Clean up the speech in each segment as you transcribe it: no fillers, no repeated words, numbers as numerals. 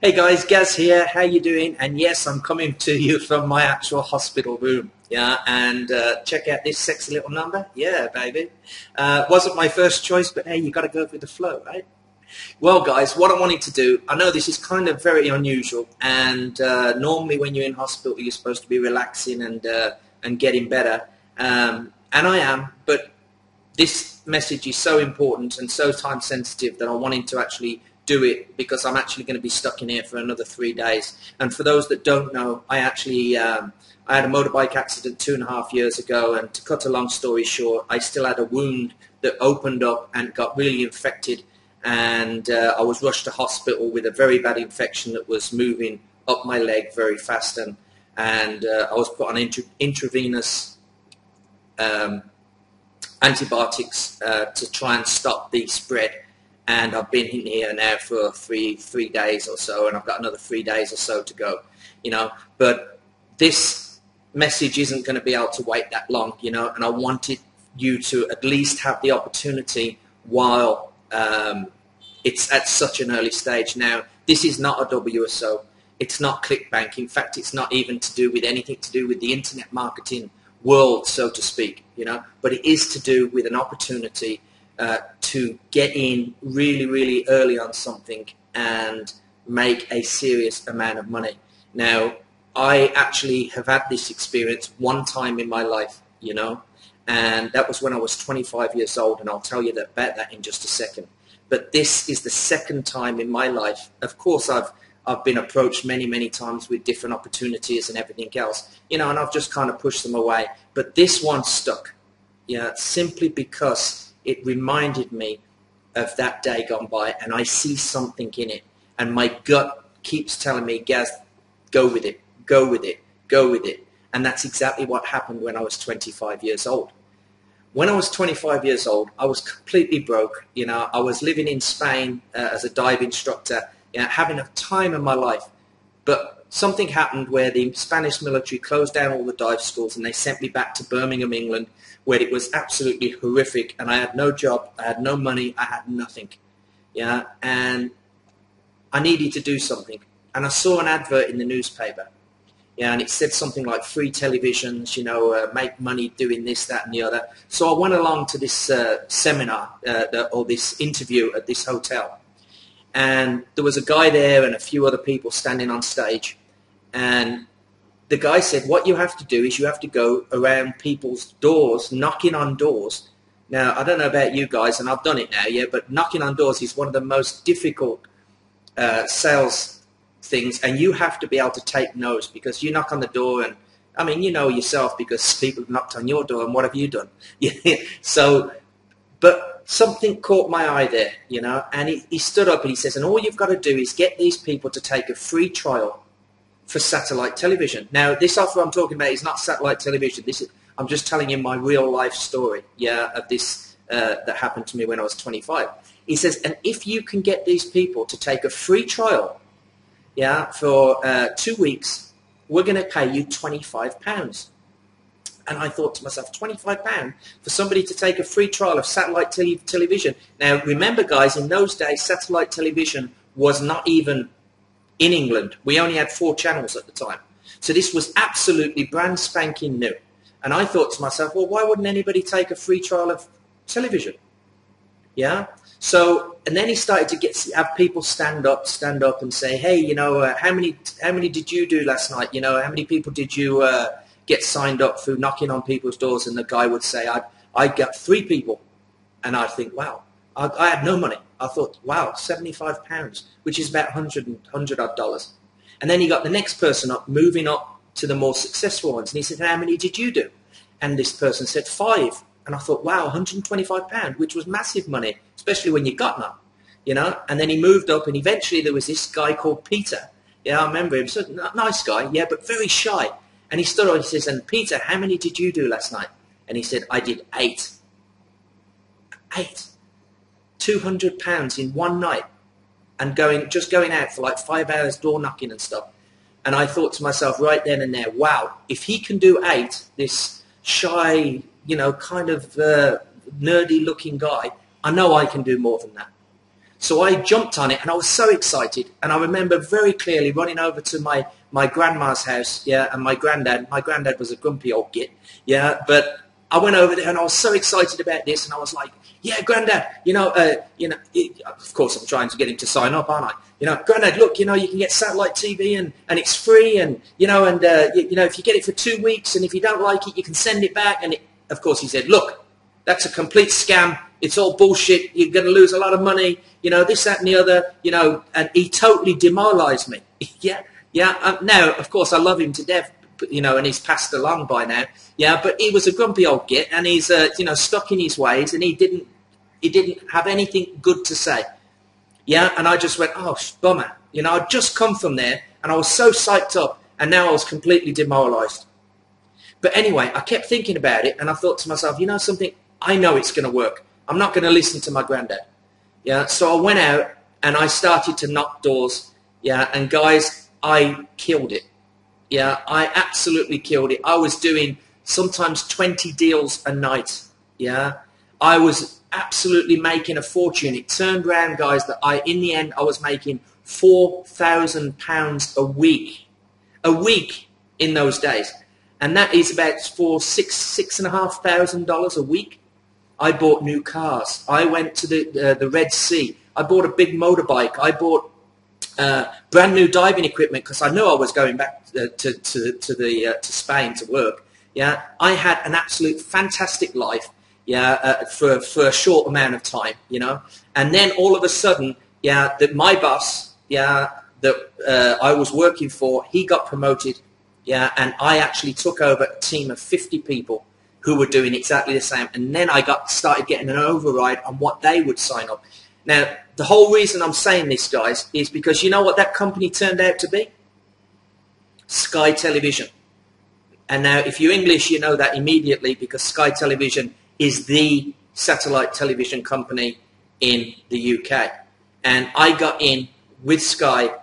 Hey guys, Gaz here. How you doing? And yes, I'm coming to you from my actual hospital room. Yeah, and check out this sexy little number. Yeah, baby. Wasn't my first choice, but hey, you got to go with the flow, right? Well, guys, what I wanted to do, I know this is kind of very unusual, and normally when you're in hospital, you're supposed to be relaxing and getting better, and I am, but this message is so important and so time sensitive that I wanted to actually do it because I'm actually going to be stuck in here for another 3 days. And for those that don't know, I actually I had a motorbike accident 2.5 years ago, and to cut a long story short, I still had a wound that opened up and got really infected, and I was rushed to hospital with a very bad infection that was moving up my leg very fast, and I was put on intravenous antibiotics to try and stop the spread, and I've been in here now for three days or so, and I've got another 3 days or so to go, but this message isn't going to be able to wait that long, and I wanted you to at least have the opportunity while it's at such an early stage. Now, this is not a WSO, it's not ClickBank. In fact, it's not even to do with anything to do with the internet marketing world, so to speak, but it is to do with an opportunity to get in really, really early on something and make a serious amount of money. Now, I actually have had this experience one time in my life, and that was when I was 25 years old, and I'll tell you about that in just a second. But this is the second time in my life. Of course, I've been approached many times with different opportunities and everything else, and I've just kind of pushed them away. But this one stuck, simply because it reminded me of that day gone by, and I see something in it, and my gut keeps telling me, Gaz, go with it, go with it, go with it. And that's exactly what happened when I was 25 years old. When I was 25 years old, I was completely broke. I was living in Spain as a dive instructor, having a time of my life. But something happened where the Spanish military closed down all the dive schools, and they sent me back to Birmingham, England, where it was absolutely horrific, and I had no job, I had no money, I had nothing. And I needed to do something. And I saw an advert in the newspaper. And it said something like free televisions, make money doing this, that, and the other. So I went along to this seminar or this interview at this hotel. And there was a guy there and a few other people standing on stage. And the guy said, what you have to do is you have to go around people's doors, knocking on doors. Now, I don't know about you guys, and I've done it now, but knocking on doors is one of the most difficult sales things, and you have to be able to take no's, because you knock on the door, and I mean, you know yourself, because people have knocked on your door, and what have you done? So, but something caught my eye there, and he stood up and he says, and all you've got to do is get these people to take a free trial for satellite television. Now, this offer I'm talking about is not satellite television. I'm just telling you my real life story, of this that happened to me when I was 25. He says, and if you can get these people to take a free trial, for 2 weeks, we're going to pay you £25. And I thought to myself, £25 for somebody to take a free trial of satellite television. Now, remember, guys, in those days, satellite television was not even in England. We only had 4 channels at the time. So this was absolutely brand spanking new. And I thought to myself, well, why wouldn't anybody take a free trial of television? So, and then he started to have people stand up and say, hey, how many did you do last night? How many people did you get signed up through knocking on people's doors? And the guy would say, I got 3 people. And I think, wow, I had no money. I thought, wow, £75, which is about $100 odd. And then he got the next person up, moving up to the more successful ones. And he said, how many did you do? And this person said 5. And I thought, wow, £125, which was massive money, especially when you got none, And then he moved up, and eventually there was this guy called Peter. I remember him. So nice guy, but very shy. And he stood up and he says, and Peter, how many did you do last night? And he said, I did 8. 8. £200 in one night, and just going out for like 5 hours door knocking and stuff. And I thought to myself right then and there, wow, if he can do 8, this shy, kind of nerdy looking guy, I know I can do more than that. So I jumped on it and I was so excited. And I remember very clearly running over to my grandma's house, yeah, and my granddad was a grumpy old git, yeah, but I went over there and I was so excited about this, and I was like, yeah, Granddad, of course I'm trying to get him to sign up, aren't I? Granddad, look, you can get satellite TV and it's free, and, if you get it for 2 weeks and if you don't like it, you can send it back. And of course he said, look, that's a complete scam. It's all bullshit. You're going to lose a lot of money, this, that and the other, and he totally demoralized me. Yeah. Now, of course, I love him to death, and he's passed along by now. Yeah, but he was a grumpy old git, and he's, stuck in his ways, and he didn't have anything good to say. Yeah, and I just went, oh, bummer. I'd just come from there, and I was so psyched up, and now I was completely demoralized. But anyway, I kept thinking about it, and I thought to myself, something, I know it's going to work. I'm not going to listen to my granddad. Yeah, so I went out, and I started to knock doors. Yeah, and guys, I killed it. Yeah, I absolutely killed it. I was doing sometimes 20 deals a night. Yeah, I was absolutely making a fortune. It turned around, guys, that in the end, I was making £4,000 a week in those days. And that is about for $6,500 a week. I bought new cars. I went to the Red Sea. I bought a big motorbike. I bought brand new diving equipment because I knew I was going back to Spain to work. Yeah, I had an absolute fantastic life. Yeah, for a short amount of time. And then all of a sudden, yeah, that my boss, yeah, that I was working for, he got promoted. Yeah, and I actually took over a team of 50 people who were doing exactly the same. And then I started getting an override on what they would sign up. Now, the whole reason I'm saying this, guys, is because you know what that company turned out to be? Sky Television. And now, if you're English, you know that immediately because Sky Television is the satellite television company in the UK. And I got in with Sky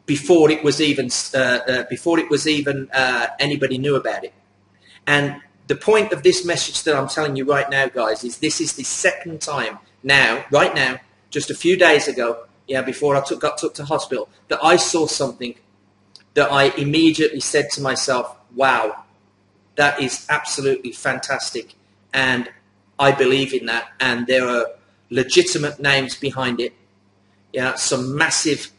before it was even anybody knew about it. And the point of this message that I'm telling you right now, guys, is this is the second time right now, just a few days ago, yeah, before I got took to hospital, that I saw something that I immediately said to myself, wow, that is absolutely fantastic. And I believe in that. And there are legitimate names behind it. Yeah, some massive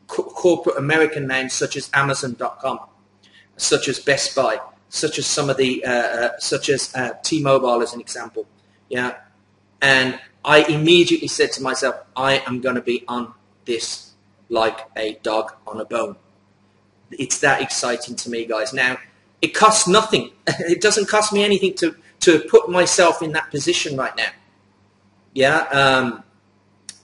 corporate American names such as Amazon.com, such as Best Buy, such as some of the, T-Mobile as an example. Yeah, and I immediately said to myself, I am going to be on this like a dog on a bone. It's that exciting to me, guys. Now, it costs nothing. It doesn't cost me anything to put myself in that position right now. Yeah,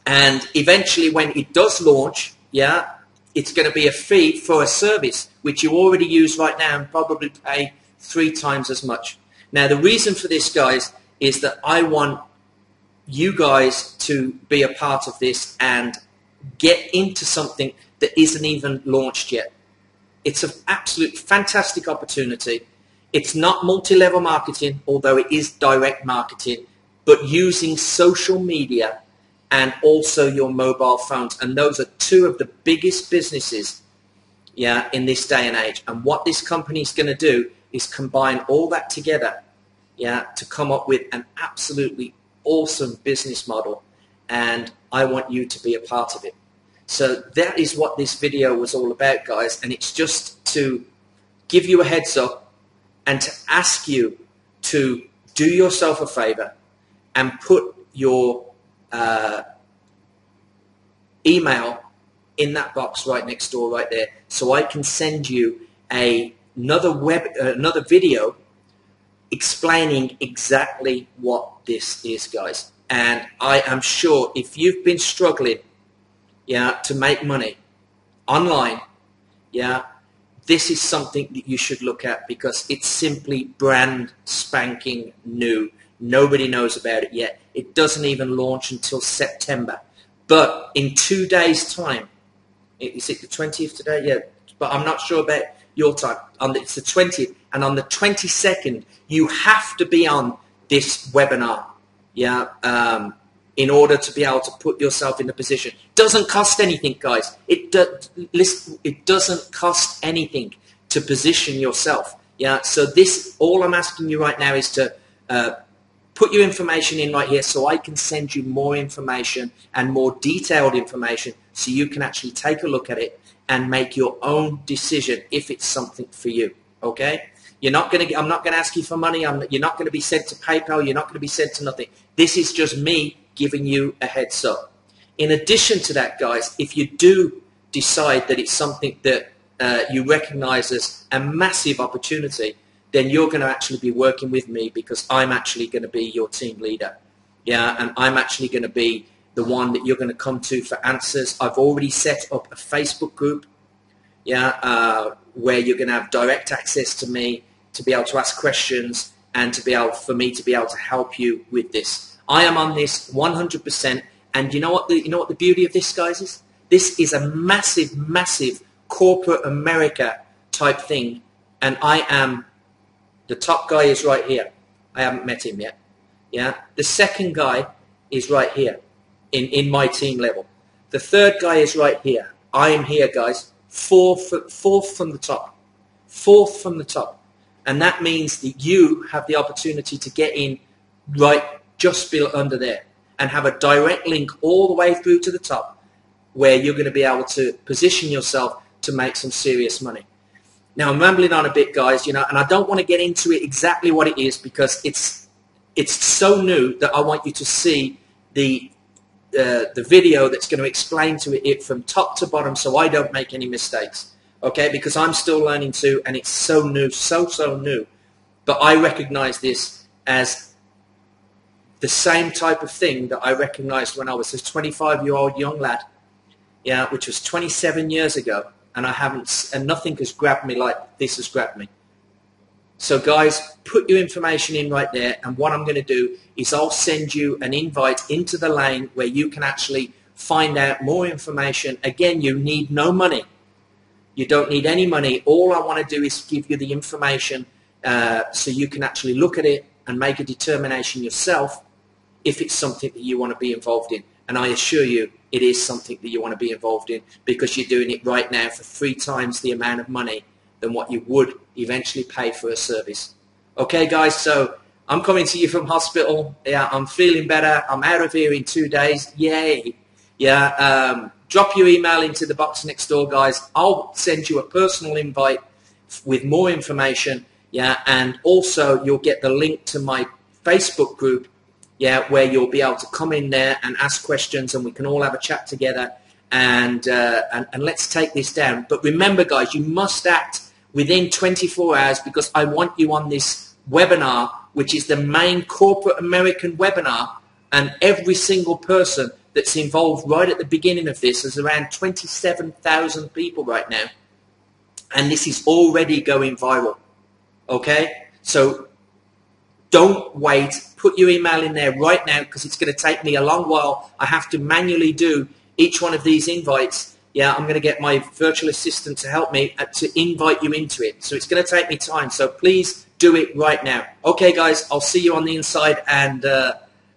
and eventually when it does launch, yeah, it's going to be a fee for a service which you already use right now and probably pay 3 times as much. Now, the reason for this, guys, is that I want you guys to be a part of this and get into something that isn't even launched yet. It's an absolute fantastic opportunity. It's not multi-level marketing, although it is direct marketing, but using social media and also your mobile phones. And those are 2 of the biggest businesses, yeah, in this day and age. And what this company is going to do is combine all that together, yeah, to come up with an absolutely awesome business model. And I want you to be a part of it. So that is what this video was all about, guys. And it's just to give you a heads up and to ask you to do yourself a favor and put your email in that box right next door, right there, so I can send you another video explaining exactly what this is, guys. And I am sure if you've been struggling, yeah, to make money online, yeah, this is something that you should look at because it's simply brand spanking new. Nobody knows about it yet. It doesn't even launch until September. But in 2 days' time, is it the 20th today? Yeah, but I'm not sure about your time. It's the 20th. And on the 22nd, you have to be on this webinar. yeah, in order to be able to put yourself in the position. Doesn't cost anything, guys. It doesn't cost anything to position yourself. Yeah, so this, all I'm asking you right now is to put your information in right here so I can send you more information and more detailed information so you can actually take a look at it and make your own decision if it's something for you, okay? I'm not going to ask you for money. You're not going to be sent to PayPal. You're not going to be sent to nothing. This is just me giving you a heads up. In addition to that, guys, if you do decide that it's something that you recognize as a massive opportunity, then you're going to actually be working with me because I'm actually going to be your team leader. Yeah, and I'm actually going to be the one that you're going to come to for answers. I've already set up a Facebook group, yeah, where you're going to have direct access to me to be able to ask questions and to be able, for me to be able to help you with this. I am on this 100%, and you know what the beauty of this, guys, is? This is a massive, massive corporate America type thing, and I am, the top guy is right here. I haven't met him yet. Yeah, the second guy is right here in my team level. The third guy is right here. I am here, guys, fourth from the top. Fourth from the top. And that means that you have the opportunity to get in right just below under there and have a direct link all the way through to the top where you're going to be able to position yourself to make some serious money. Now, I'm rambling on a bit, guys, and I don't want to get into it exactly what it is because it's so new that I want you to see the video that's going to explain to it from top to bottom so I don't make any mistakes, okay? Because I'm still learning too, and it's so new, so new. But I recognize this as the same type of thing that I recognized when I was a 25-year-old young lad, yeah, which was 27 years ago. And nothing has grabbed me like this has grabbed me. So guys, put your information in right there, and what I'm going to do is I'll send you an invite into the lane where you can actually find out more information. Again, you need no money. You don't need any money. All I want to do is give you the information so you can actually look at it and make a determination yourself if it's something that you want to be involved in. And I assure you, it is something that you want to be involved in because you're doing it right now for 3 times the amount of money than what you would eventually pay for a service. Okay, guys, so I'm coming to you from hospital. Yeah, I'm feeling better. I'm out of here in 2 days. Yay. Yeah, drop your email into the box next door, guys. I'll send you a personal invite with more information. Yeah, and also you'll get the link to my Facebook group, yeah, where you'll be able to come in there and ask questions, and we can all have a chat together, and let's take this down. But remember, guys, you must act within 24 hours because I want you on this webinar, which is the main corporate American webinar, and every single person that's involved right at the beginning of this is around 27,000 people right now, and this is already going viral. Okay, so don't wait. Put your email in there right now because it's going to take me a long while. I have to manually do each one of these invites. Yeah, I'm going to get my virtual assistant to help me to invite you into it. So it's going to take me time. So please do it right now. Okay, guys, I'll see you on the inside, and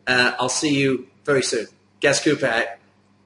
I'll see you very soon. Gaz Cooper out.